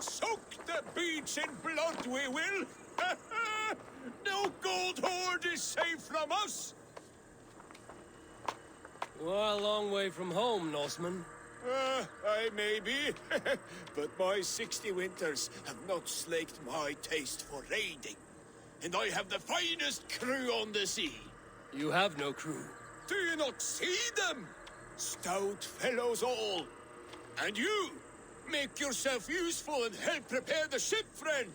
soak the beach in blood, we will! No gold hoard is safe from us! You are a long way from home, Norseman. I may be, but my 60 winters have not slaked my taste for raiding. And I have the finest crew on the sea. You have no crew. Do you not see them? Stout fellows all. And you, make yourself useful and help prepare the ship, friend.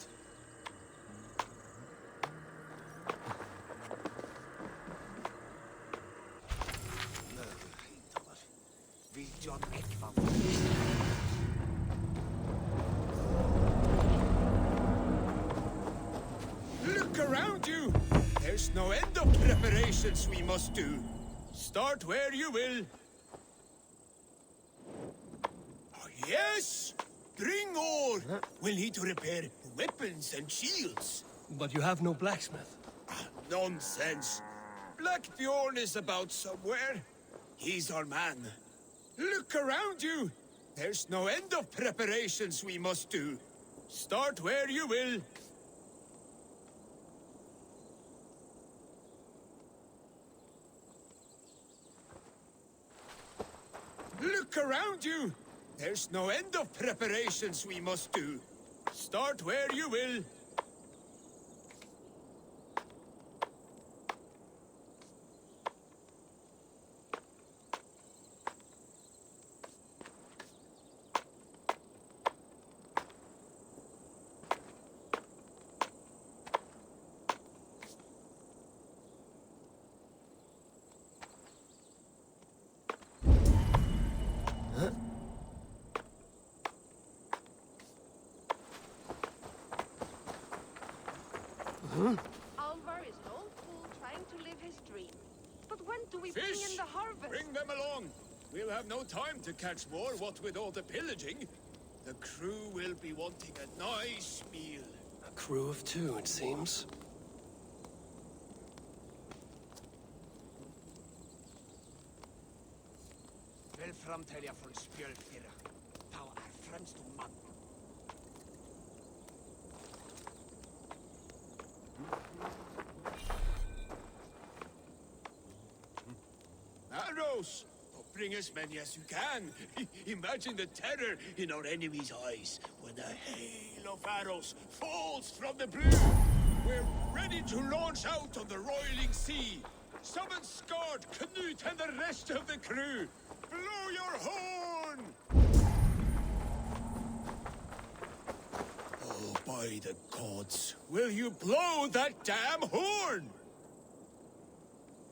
Look around you! There's no end of preparations we must do. Start where you will. Oh, yes! Bring all! We'll need to repair weapons and shields. But you have no blacksmith. Nonsense. Black Bjorn is about somewhere. He's our man. Look around you! There's no end of preparations we must do. Start where you will. Look around you! There's no end of preparations we must do. Start where you will. Alvar is an old fool trying to live his dream. But when do we bring Fish! in the harvest? Bring them along! We'll have no time to catch more, what with all the pillaging. The crew will be wanting a nice meal. A crew of two, it seems. Vel framtelja från spjölfira. Þá främst man. Arrows! Bring as many as you can. Imagine the terror in our enemies' eyes when a hail of arrows falls from the blue. We're ready to launch out on the roiling sea. Summon Skard, Canute, and the rest of the crew. Blow your horn! Oh, by the gods, will you blow that damn horn?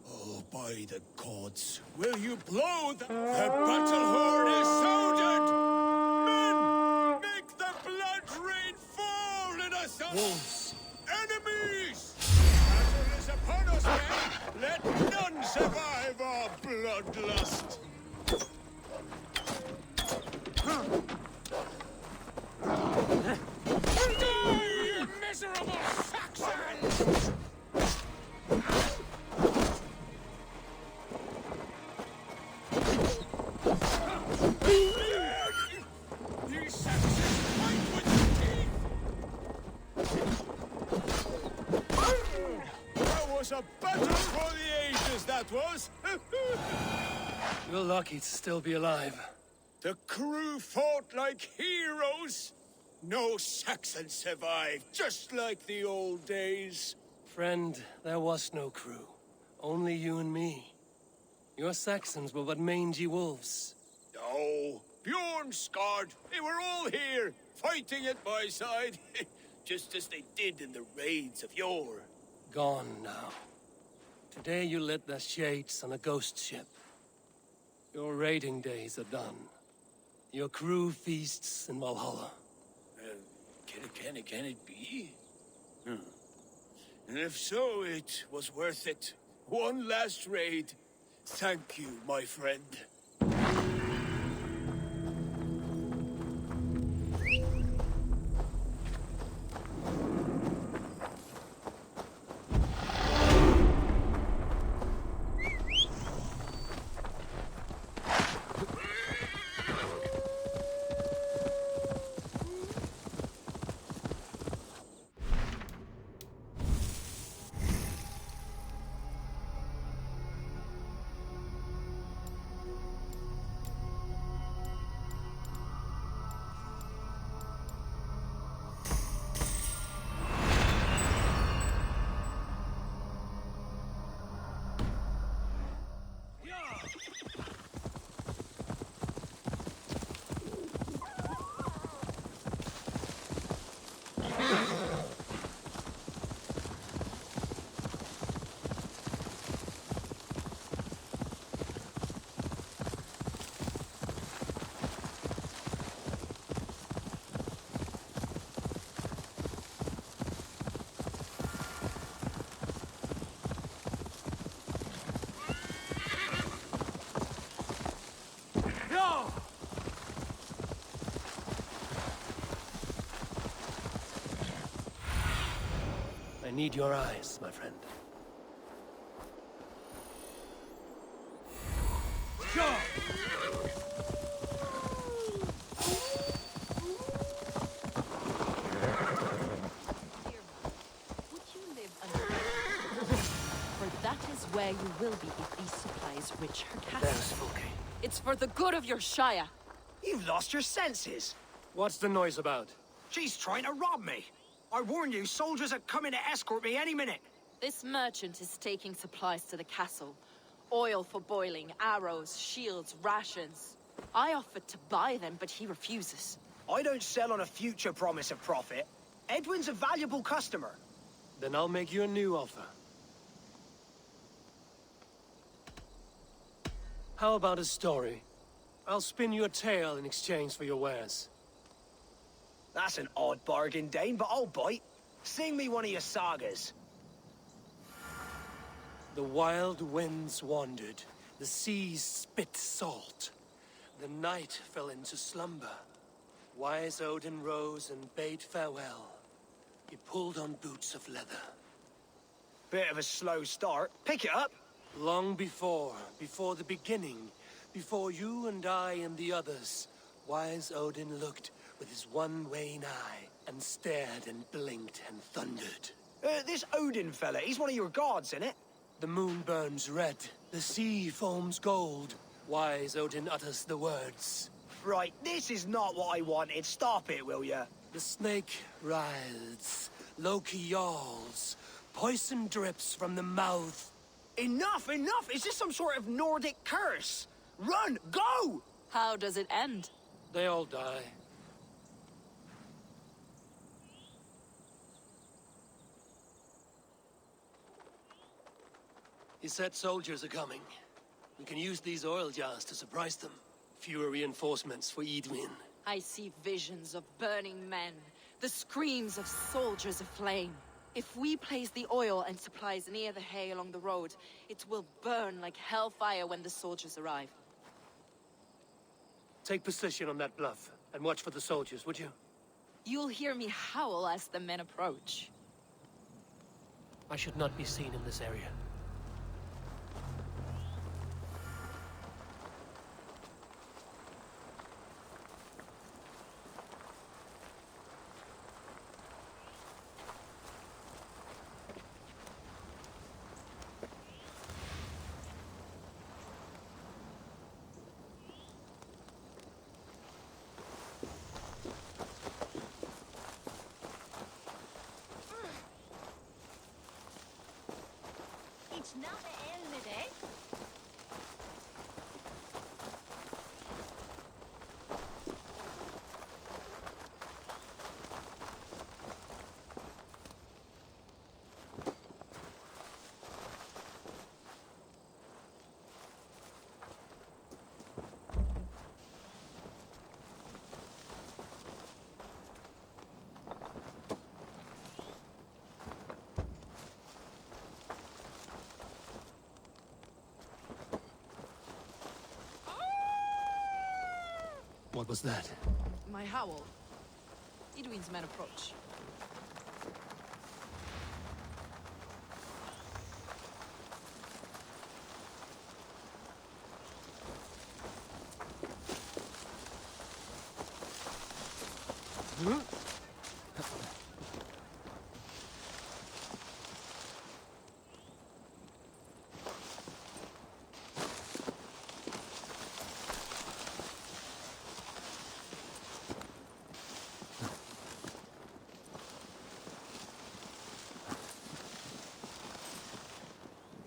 Oh, by the gods, will you blow the battle horn is sounded! Men, make the blood rain fall in us! Wolves! Enemies! Battle is upon us, men! Let none survive our bloodlust! Die, you miserable Saxons! These Saxons fight with their teeth! That was a battle for the ages, that was! You're lucky to still be alive. The crew fought like heroes! No Saxon survived, just like the old days. Friend, there was no crew. Only you and me. Your Saxons were but mangy wolves. No, Bjorn Skard, they were all here, fighting at my side, just as they did in the raids of yore. Gone now. Today you lit the shades on a ghost ship. Your raiding days are done. Your crew feasts in Valhalla. Can it be? And if so, it was worth it. One last raid. Thank you, my friend. need your eyes, my friend. Would you live under for that is where you will be if these supplies reach her castle. There's Spooky. It's for the good of your Shire. You've lost your senses. What's the noise about? She's trying to rob me. I warn you, soldiers are coming to escort me any minute. This merchant is taking supplies to the castle. Oil for boiling, arrows, shields, rations. I offered to buy them, but he refuses. I don't sell on a future promise of profit. Edwin's a valuable customer. Then I'll make you a new offer. How about a story? I'll spin you a tale in exchange for your wares. That's an odd bargain, Dane, but I'll bite. Sing me one of your sagas. The wild winds wandered, the seas spit salt. The night fell into slumber. Wise Odin rose and bade farewell. He pulled on boots of leather. Bit of a slow start. Pick it up. Long before the beginning, before you and I and the others, Wise Odin looked with his one-wane eye and stared and blinked and thundered. This Odin fella, he's one of your gods, innit? The moon burns red, the sea foams gold. Wise Odin utters the words. Right, this is not what I wanted. Stop it, will ya? The snake writhes, Loki yawls, poison drips from the mouth. Enough, enough! Is this some sort of Nordic curse? Run! Go! How does it end? They all die. He said soldiers are coming. We can use these oil jars to surprise them. Fewer reinforcements for Edwin. I see visions of burning men, the screams of soldiers aflame. If we place the oil and supplies near the hay along the road, it will burn like hellfire when the soldiers arrive. Take position on that bluff, and watch for the soldiers, would you? You'll hear me howl as the men approach. I should not be seen in this area. It's not the end of it. What was that? My howl. Edwin's men approach.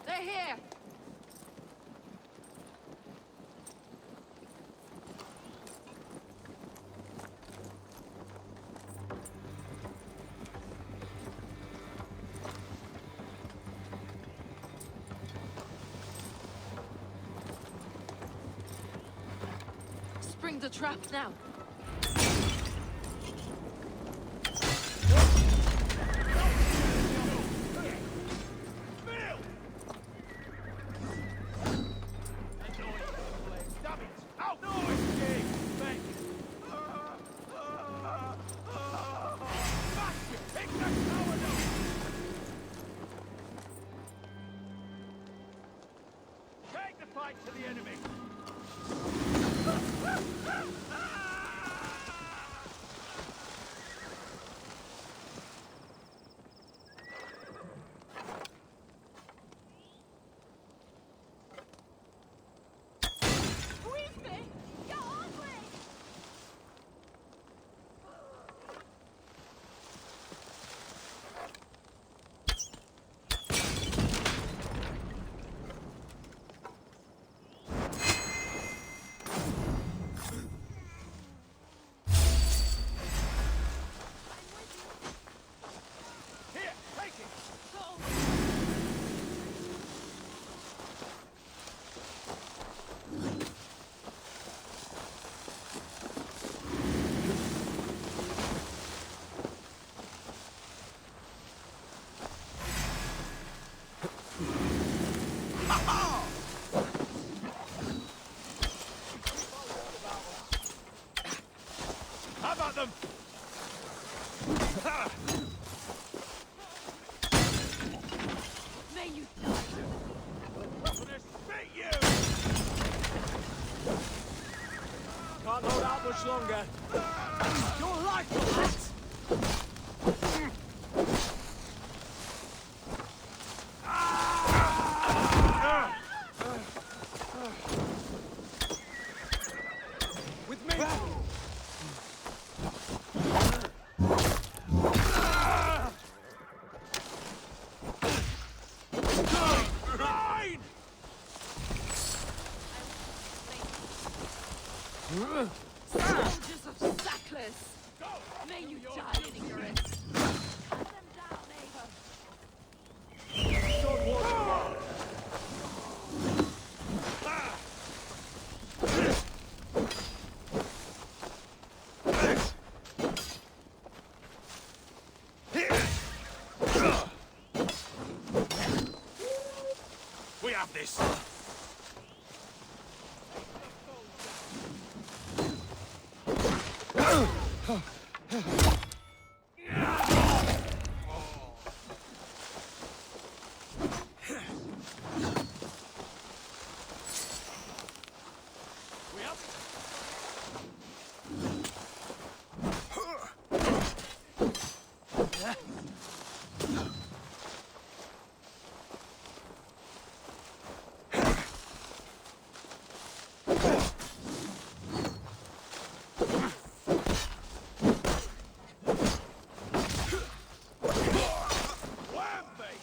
They're here! Spring the trap now. can't hold out much longer. Your life for that! With me! Mine! Soldiers of Sackless! May you die in ignorance! Cut them down, Ava! Don't walk. We have this. We up? Wham, mate!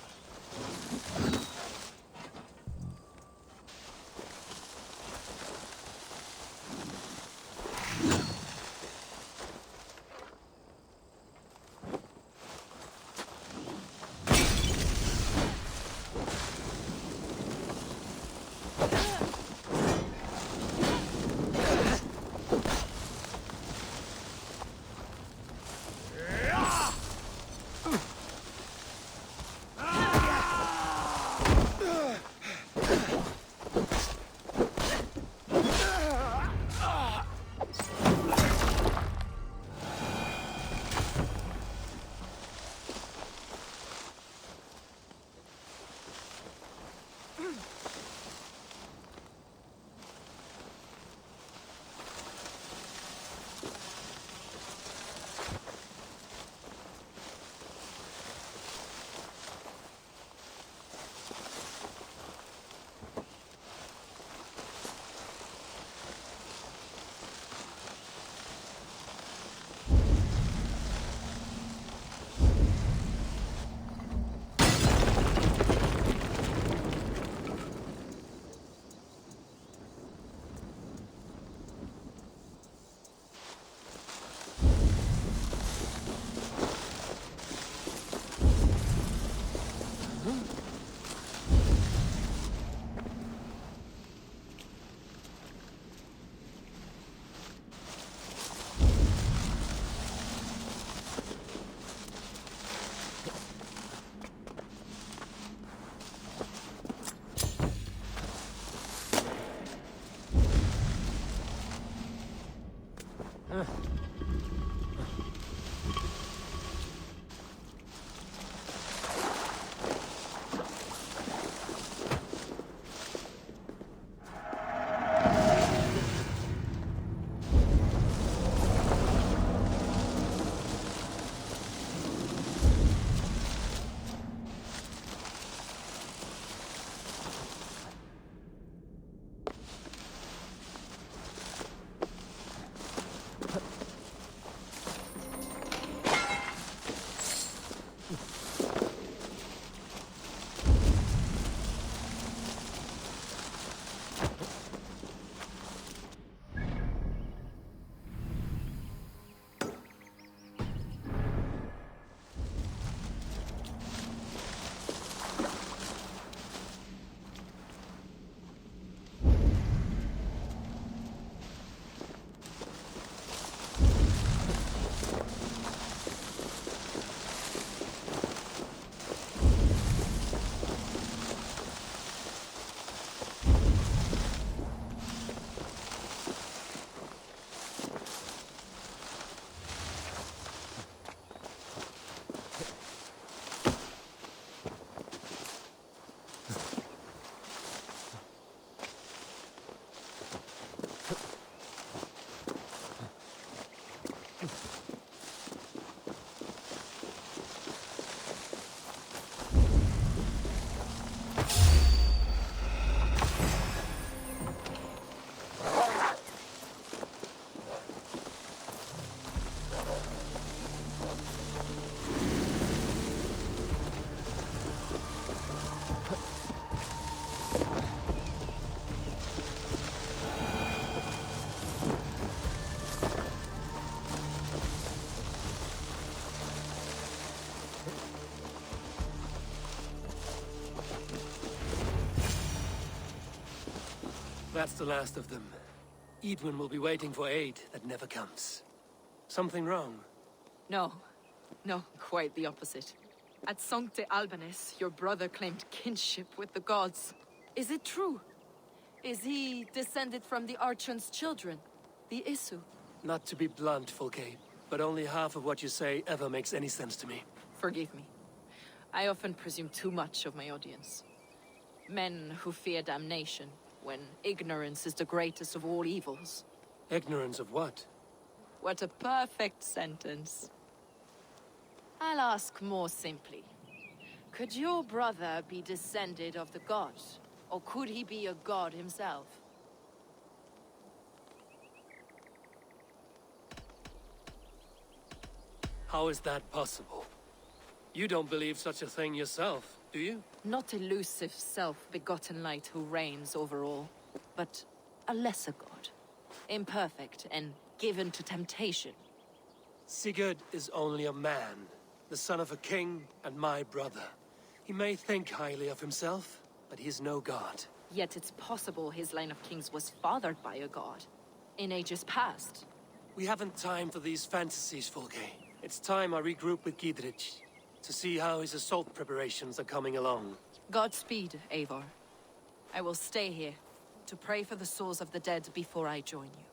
That's the last of them. Edwin will be waiting for aid that never comes. Something wrong? No. No, quite the opposite. At Sancte Albanus, your brother claimed kinship with the gods. Is it true? Is he descended from the Archon's children, the Isu? Not to be blunt, Fulke, but only half of what you say ever makes any sense to me. Forgive me. I often presume too much of my audience. Men who fear damnation, when ignorance is the greatest of all evils. Ignorance of what? What a perfect sentence. I'll ask more simply. Could your brother be descended of the gods? Or could he be a god himself? How is that possible? You don't believe such a thing yourself, do you? Not elusive self-begotten light who reigns over all, but a lesser god. Imperfect and given to temptation. Sigurd is only a man, the son of a king and my brother. He may think highly of himself, but he is no god. Yet it's possible his line of kings was fathered by a god. In ages past. We haven't time for these fantasies, Fulke. It's time I regroup with Gidrich, to see how his assault preparations are coming along. Godspeed, Eivor. I will stay here, to pray for the souls of the dead before I join you.